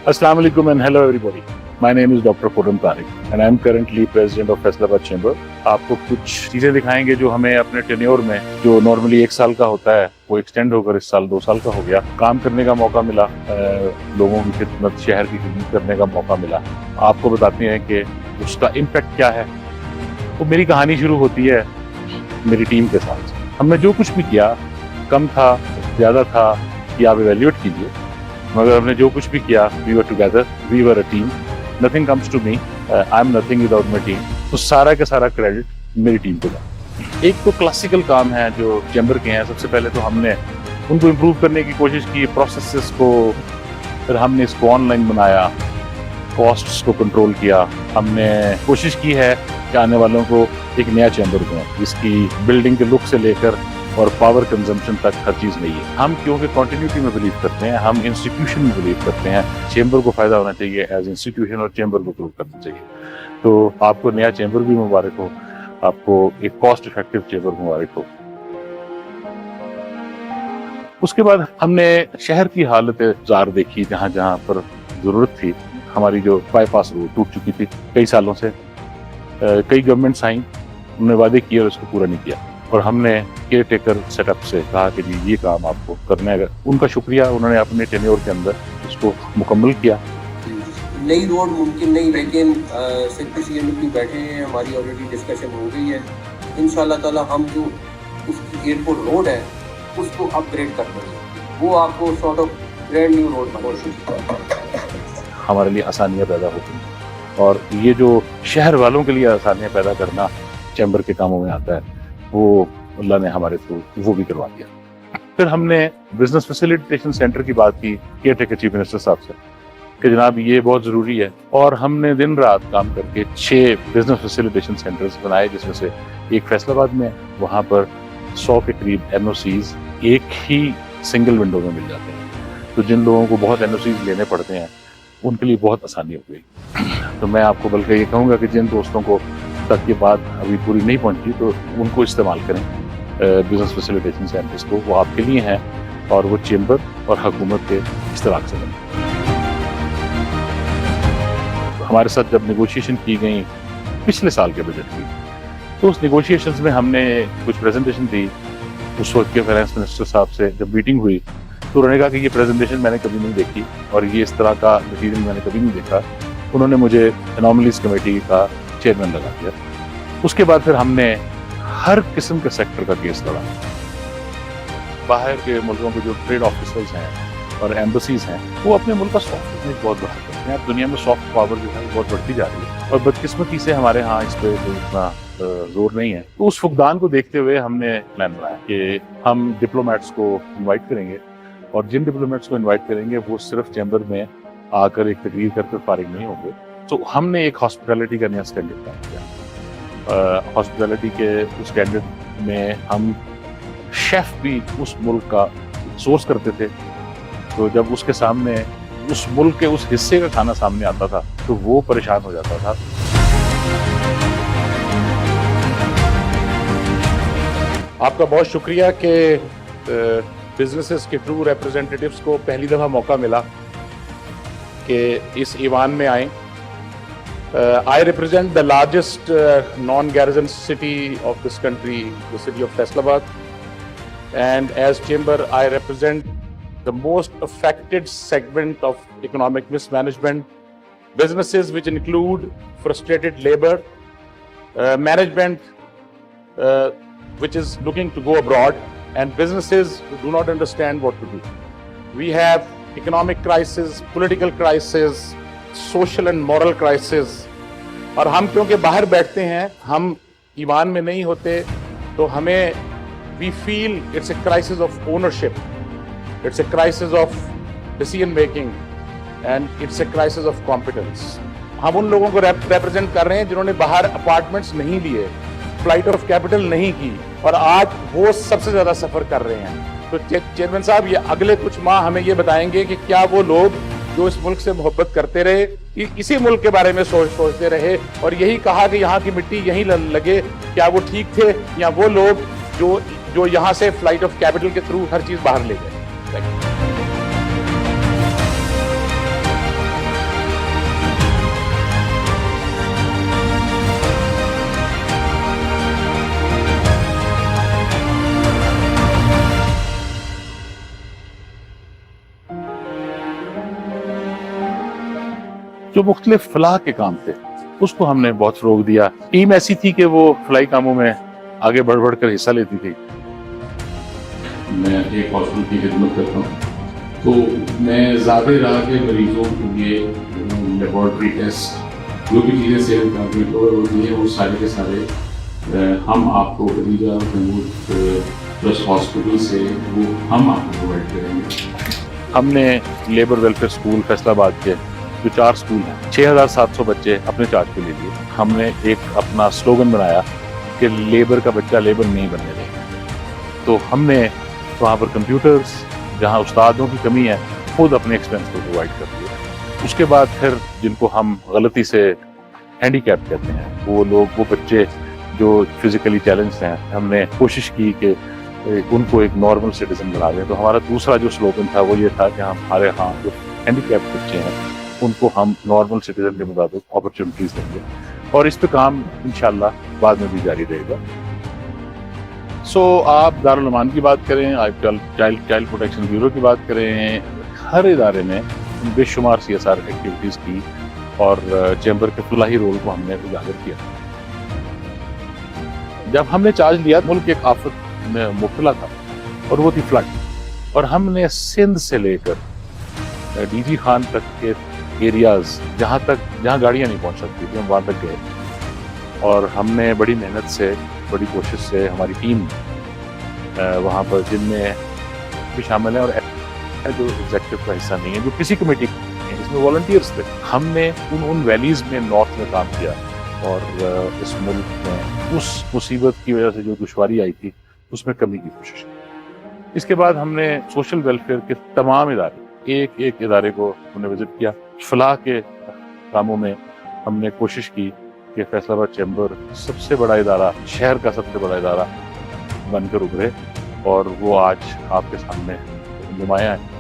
Assalamu alaikum and hello everybody. My name is Dr. Khurram Tariq and I am currently president of Faisalabad Chamber. आपको कुछ चीज़ें दिखाएंगे जो हमें अपने टेन्योर में, जो नॉर्मली 1 साल का होता है, वो एक्सटेंड होकर इस साल 2 साल का हो गया। काम करने का मौका मिला, लोगों की खिदमत, शहर की खिदमत करने का मौका मिला। आपको बताते हैं कि उसका इम्पैक्ट क्या है। तो मेरी कहानी शुरू होती है मेरी टीम के साथ। हमने जो कुछ भी किया, कम था, ज़्यादा था, ये आप इवेल्यूएट कीजिए, मगर हमने जो कुछ भी किया, we were together, we were a team, nothing comes to me, I am nothing without my team. तो सारा का सारा क्रेडिट मेरी टीम को जाता है। एक तो क्लासिकल काम है जो चैम्बर के हैं। सबसे पहले तो हमने उनको इम्प्रूव करने की कोशिश की, प्रोसेसेस को, फिर हमने इसको ऑनलाइन बनाया, कॉस्ट्स को कंट्रोल किया। हमने कोशिश की है कि आने वालों को एक नया चैम्बर दें जिसकी बिल्डिंग के लुक से लेकर और पावर कंजम्पशन तक हर चीज़ नहीं है। हम क्योंकि कॉन्टिन्यूटी में बिलीव करते हैं, हम इंस्टीट्यूशन में बिलीव करते हैं, चैम्बर को फ़ायदा होना चाहिए एज इंस्टीट्यूशन और चैम्बर को ग्रो करना चाहिए। तो आपको नया चैम्बर भी मुबारक हो, आपको एक कॉस्ट इफेक्टिव चैम्बर मुबारक हो। उसके बाद हमने शहर की हालत ज़ार देखी, जहाँ जहाँ पर ज़रूरत थी। हमारी जो बाईपास रोड टूट चुकी थी कई सालों से, कई गवर्नमेंट्स आई, उन्होंने वादे किए और उसको पूरा नहीं किया, और हमने केयर टेकर सेटअप से कहा कि जी ये काम आपको करना है। उनका शुक्रिया, उन्होंने अपने टेन्योर के अंदर उसको मुकम्मल किया। नई रोड मुमकिन नहीं, लेकिन सेक्रेटरी सीएम भी बैठे हैं, हमारी ऑलरेडी डिस्कशन हो गई है। इंशाल्लाह ताला हम जो उसकी एयरपोर्ट रोड है उसको अपग्रेड कर देंगे, वो आपको sort of brand new road बनेगी। हमारे लिए आसानियाँ पैदा होती हैं, और ये जो शहर वालों के लिए आसानियाँ पैदा करना चैम्बर के कामों में आता है, वो अल्लाह ने हमारे थ्रू वो भी करवा दिया। फिर हमने बिजनेस फैसिलिटेशन सेंटर की बात की केयर टेकर चीफ मिनिस्टर साहब से कि जनाब ये बहुत ज़रूरी है, और हमने दिन रात काम करके 6 बिजनेस फैसिलिटेशन सेंटर्स बनाए, जिसमें से एक फैसलाबाद में, वहाँ पर 100 के करीब NOCs एक ही सिंगल विंडो में मिल जाते हैं। तो जिन लोगों को बहुत NOCs लेने पड़ते हैं उनके लिए बहुत आसानी हो गई। तो मैं आपको बल्कि ये कहूँगा कि जिन दोस्तों को तक ये बात अभी पूरी नहीं पहुँची तो उनको इस्तेमाल करें बिजनेस फैसिलिटेशन सेंटर्स को, वो आपके लिए हैं और वो चैम्बर और हुकूमत के इश्तराक से बने। हमारे साथ जब नेगोशिएशन की गई पिछले साल के बजट की, तो उस नेगोशिएशंस में हमने कुछ प्रेजेंटेशन दी। उस वक्त के फाइनेंस मिनिस्टर साहब से जब मीटिंग हुई तो उन्होंने कहा कि ये प्रेजेंटेशन मैंने कभी नहीं देखी और ये इस तरह का मटीरियल मैंने कभी नहीं देखा। उन्होंने मुझे एनॉमलीज कमेटी का चेयरमैन लगा दिया। उसके बाद फिर हमने हर किस्म के सेक्टर का केस लड़ा। बाहर के मुल्कों के जो ट्रेड ऑफिसर्स हैं और एम्बसीज हैं, वो अपने मुल्क का सॉफ्ट बिजनेस बहुत बढ़ा करते हैं। अब दुनिया में सॉफ्ट पावर जो है बहुत बढ़ती जा रही है, और बदकिस्मती से हमारे यहाँ इस पर इतना जोर नहीं है। तो उस फुकदान को देखते हुए हमने प्लान बनाया कि हम डिप्लोमेट्स को इन्वाइट करेंगे, और जिन डिप्लोमेट्स को इन्वाइट करेंगे वो सिर्फ चैम्बर में आकर एक तकरीर करके फारिग नहीं होंगे। तो हमने एक हॉस्पिटैलिटी का नया स्टैंडर्ड तय किया। हॉस्पिटैलिटी के उस स्टैंडर्ड में हम शेफ भी उस मुल्क का सोर्स करते थे, तो जब उसके सामने उस मुल्क के उस हिस्से का खाना सामने आता था तो वो परेशान हो जाता था। आपका बहुत शुक्रिया कि बिजनेसेस के ट्रू रिप्रेजेंटेटिव्स को पहली दफ़ा मौका मिला कि इस ईवान में आएँ। I represent the largest non-garrison city of this country, the city of Faisalabad, and as chamber I represent the most affected segment of economic mismanagement, businesses which include frustrated labor, management which is looking to go abroad, and businesses who do not understand what to do. We have economic crisis, political crisis, social and moral crisis, और हम क्योंकि बाहर बैठते हैं, हम Ivan में नहीं होते, तो हमें we feel it's a crisis of ownership, it's a crisis of decision making, and it's a crisis of competence. हम उन लोगों को रिप्रेजेंट कर रहे हैं जिन्होंने बाहर अपार्टमेंट्स नहीं लिए, फ्लाइट ऑफ कैपिटल नहीं की, और आज वो सबसे ज़्यादा सफ़र कर रहे हैं। तो चेयरमैन साहब ये अगले कुछ माह हमें ये बताएंगे कि क्या वो लोग जो इस मुल्क से मोहब्बत करते रहे, इसी मुल्क के बारे में सोचते रहे और यही कहा कि यहाँ की मिट्टी यहीं लगे, क्या वो ठीक थे, या वो लोग जो यहाँ से फ्लाइट ऑफ कैपिटल के थ्रू हर चीज़ बाहर ले गए। जो मुख्तलिफ फलाह के काम थे उसको हमने बहुत फ़रोग दिया। टीम ऐसी थी कि वो फलाई कामों में आगे बढ़ बढ़ कर हिस्सा लेती थी। मैं एक हॉस्पिटल की खिदमत करता हूँ, तो मैं ज़्यादा राह के मरीजों के लिए लेबॉर्ट्री टेस्ट जो भी चीज़ें सेहत कार्ड में कवर होती हैं वो सारे के सारे हम आपको खदीजा महमूद प्लस हॉस्पिटल से वो हम आपको प्रोवाइड करेंगे। हमने लेबर वेलफेयर स्कूल फैसलाबाद के जो 4 स्कूल हैं 6,700 बच्चे अपने चार्ज पे ले लिए। हमने एक अपना स्लोगन बनाया कि लेबर का बच्चा लेबर नहीं बनने देंगे। तो हमने वहाँ पर कंप्यूटर्स, जहाँ उस्तादों की कमी है, खुद अपने एक्सपेंस को प्रोवाइड कर दिया। उसके बाद फिर जिनको हम गलती से हैंडीकैप कहते हैं, वो बच्चे जो फिजिकली चैलेंज हैं, हमने कोशिश की कि उनको एक नॉर्मल सिटीजन बना दें। तो हमारा दूसरा जो स्लोगन था वो ये था कि हमारे यहाँ जो हैंडीकैप बच्चे हैं उनको हम नॉर्मल सिटीजन के मुताबिक अपॉर्चुनिटीज देंगे, और इस पे काम इंशाल्लाह बाद में भी जारी रहेगा। सो आप दारुल अमान की बात करें, आप चाइल्ड प्रोटेक्शन ब्यूरो की बात करें, हर इदारे में बेशुमार CSR एक्टिविटीज़ की और चैम्बर के फलाही रोल को हमने उजागर किया। जब हमने चार्ज लिया, मुल्क एक आफत में मुब्तला था और वो थी फ्लड, और हमने सिंध से लेकर DG खान तक के एरियाज़ जहाँ गाड़ियाँ नहीं पहुँच सकती थी, हम वहाँ तक गए। और हमने बड़ी मेहनत से, बड़ी कोशिश से, हमारी टीम वहाँ पर जिनमें भी शामिल है और जो एग्जेक्टिव का हिस्सा नहीं है, जो किसी कमेटी इसमें वॉलंटियर्स थे, हमने उन वैलीज़ में नॉर्थ में काम किया और इस मुल्क में उस मुसीबत की वजह से जो दुश्वारी आई थी उसमें कमी की कोशिश की। इसके बाद हमने सोशल वेलफेयर के तमाम इदारे, एक इदारे को हमने विजिट किया। फलाह के कामों में हमने कोशिश की कि फैसलाबाद चैम्बर सबसे बड़ा इदारा, शहर का सबसे बड़ा इदारा बनकर उभरे, और वो आज आपके सामने नुमाया है।